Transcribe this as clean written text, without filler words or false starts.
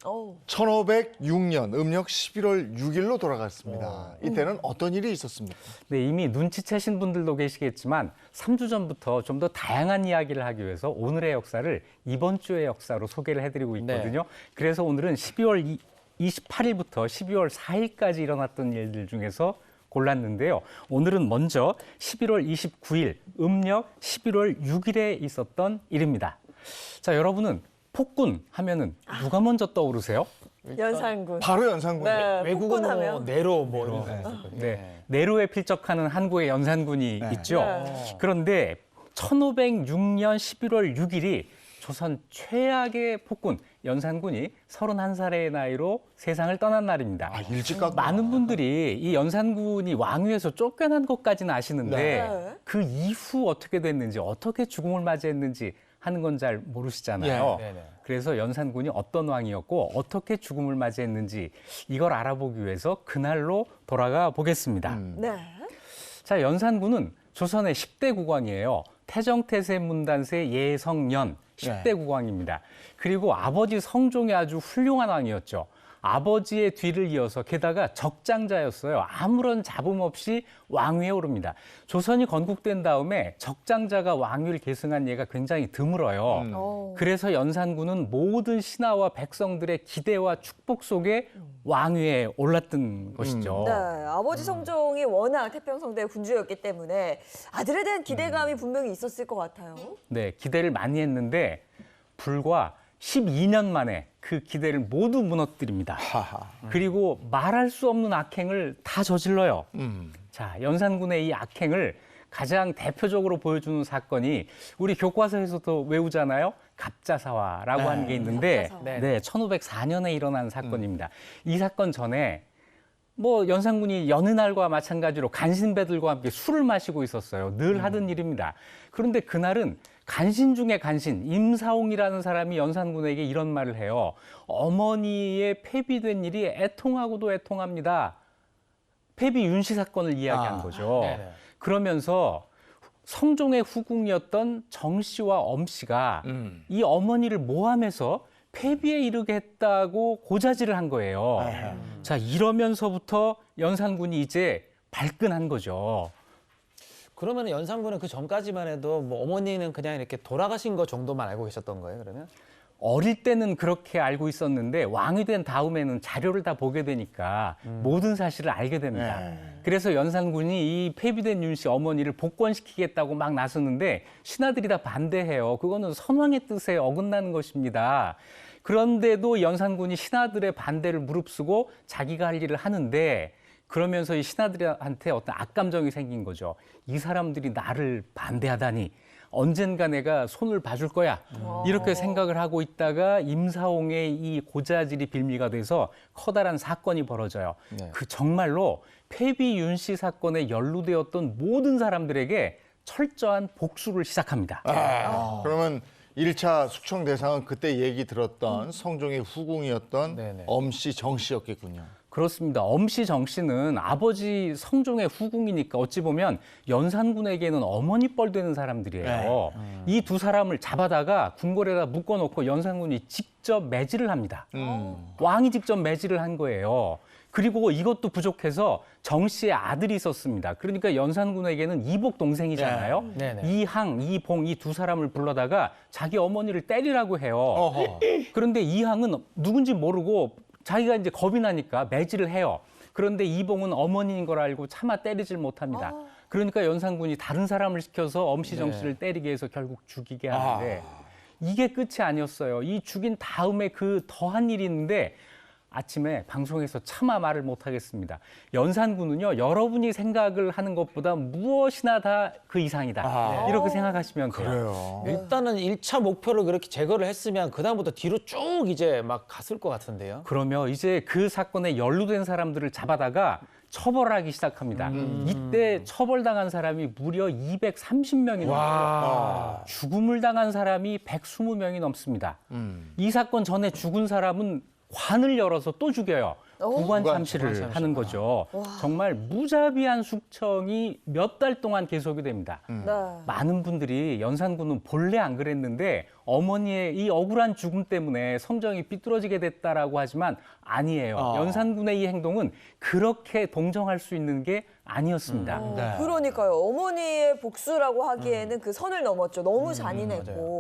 오. 1506년 음력 11월 6일로 돌아갔습니다. 이때는 어떤 일이 있었습니까? 네, 이미 눈치채신 분들도 계시겠지만 3주 전부터 좀 더 다양한 이야기를 하기 위해서 오늘의 역사를 이번 주의 역사로 소개를 해드리고 있거든요. 그래서 오늘은 12월 28일부터 12월 4일까지 일어났던 일들 중에서 골랐는데요. 오늘은 먼저 11월 29일 음력 11월 6일에 있었던 일입니다. 자, 여러분은 폭군 하면은 누가 먼저 떠오르세요? 연산군. 바로 연산군이요. 네, 외국은 뭐 폭군하면. 네로 뭐 이런 거 있었거든요. 네, 네로에 필적하는 한국의 연산군이 있죠. 네. 그런데 1506년 11월 6일이 조선 최악의 폭군 연산군이 31살의 나이로 세상을 떠난 날입니다. 아, 일찍 갔구나. 많은 분들이 이 연산군이 왕위에서 쫓겨난 것까지는 아시는데 네. 그 이후 어떻게 됐는지, 어떻게 죽음을 맞이했는지 하는 건 잘 모르시잖아요. 네, 네. 그래서 연산군이 어떤 왕이었고 어떻게 죽음을 맞이했는지 이걸 알아보기 위해서 그날로 돌아가 보겠습니다. 네. 자, 연산군은 조선의 10대 국왕이에요. 태정태세 문단세 예성년 10대 국왕입니다. 그리고 아버지 성종이 아주 훌륭한 왕이었죠. 아버지의 뒤를 이어서 게다가 적장자였어요. 아무런 잡음 없이 왕위에 오릅니다. 조선이 건국된 다음에 적장자가 왕위를 계승한 예가 굉장히 드물어요. 오. 그래서 연산군은 모든 신하와 백성들의 기대와 축복 속에 왕위에 올랐던 것이죠. 네, 아버지 성종이 워낙 태평성대 군주였기 때문에 아들에 대한 기대감이 분명히 있었을 것 같아요. 네, 기대를 많이 했는데 불과 12년 만에 그 기대를 모두 무너뜨립니다. 하하. 그리고 말할 수 없는 악행을 다 저질러요. 자, 연산군의 이 악행을 가장 대표적으로 보여주는 사건이 우리 교과서에서도 외우잖아요. 갑자사화라고 하는 게 있는데 갑자사화. 네, 1504년에 일어난 사건입니다. 이 사건 전에 뭐 연산군이 여느 날과 마찬가지로 간신배들과 함께 술을 마시고 있었어요. 늘 하던 일입니다. 그런데 그날은 간신 중에 간신, 임사홍이라는 사람이 연산군에게 이런 말을 해요. 어머니의 폐비된 일이 애통하고도 애통합니다. 폐비 윤씨 사건을 이야기한 거죠. 네네. 그러면서 성종의 후궁이었던 정 씨와 엄 씨가 이 어머니를 모함해서 폐비에 이르게 했다고 고자질을 한 거예요. 자, 이러면서부터 연산군이 이제 발끈한 거죠. 그러면 연산군은 그 전까지만 해도 뭐 어머니는 그냥 이렇게 돌아가신 거 정도만 알고 계셨던 거예요, 그러면? 어릴 때는 그렇게 알고 있었는데 왕이 된 다음에는 자료를 다 보게 되니까 모든 사실을 알게 됩니다. 그래서 연산군이 이 폐비된 윤 씨 어머니를 복권시키겠다고 막 나섰는데 신하들이 다 반대해요. 그거는 선왕의 뜻에 어긋나는 것입니다. 그런데도 연산군이 신하들의 반대를 무릅쓰고 자기가 할 일을 하는데 그러면서 이 신하들한테 어떤 악감정이 생긴 거죠. 이 사람들이 나를 반대하다니 언젠가 내가 손을 봐줄 거야. 이렇게 생각을 하고 있다가 임사홍의 이 고자질이 빌미가 돼서 커다란 사건이 벌어져요. 그 정말로 폐비 윤 씨 사건에 연루되었던 모든 사람들에게 철저한 복수를 시작합니다. 그러면 1차 숙청 대상은 그때 얘기 들었던 성종의 후궁이었던 네네. 엄씨, 정씨였겠군요. 그렇습니다. 엄씨 정씨는 아버지 성종의 후궁이니까 어찌 보면 연산군에게는 어머니 뻘 되는 사람들이에요. 이 두 사람을 잡아다가 궁궐에다 묶어놓고 연산군이 직접 매질을 합니다. 왕이 직접 매질을 한 거예요. 그리고 이것도 부족해서 정 씨의 아들이 있었습니다. 그러니까 연산군에게는 이복 동생이잖아요. 네. 네네. 이항, 이봉 이 두 사람을 불러다가 자기 어머니를 때리라고 해요. 어허. 그런데 이항은 누군지 모르고 자기가 이제 겁이 나니까 매질을 해요. 그런데 이봉은 어머니인 걸 알고 차마 때리질 못합니다. 그러니까 연산군이 다른 사람을 시켜서 엄씨 정씨를 때리게 해서 결국 죽이게 하는데 이게 끝이 아니었어요. 이 죽인 다음에 그 더한 일이 있는데 아침에 방송에서 차마 말을 못하겠습니다. 연산군은요, 여러분이 생각을 하는 것보다 무엇이나 다 그 이상이다. 이렇게 생각하시면 돼요. 그래요. 일단은 1차 목표를 그렇게 제거를 했으면 그다음부터 뒤로 쭉 이제 막 갔을 것 같은데요. 그러면 이제 그 사건에 연루된 사람들을 잡아다가 처벌하기 시작합니다. 이때 처벌당한 사람이 무려 230명이 넘어요. 죽음을 당한 사람이 120명이 넘습니다. 이 사건 전에 죽은 사람은 관을 열어서 또 죽여요. 구관 구관 참시를 참시. 하는 거죠. 정말 무자비한 숙청이 몇 달 동안 계속이 됩니다. 네. 많은 분들이 연산군은 본래 안 그랬는데 어머니의 이 억울한 죽음 때문에 성정이 삐뚤어지게 됐다라고 하지만 아니에요. 연산군의 이 행동은 그렇게 동정할 수 있는 게 아니었습니다. 네. 그러니까요. 어머니의 복수라고 하기에는 그 선을 넘었죠. 너무 잔인했고.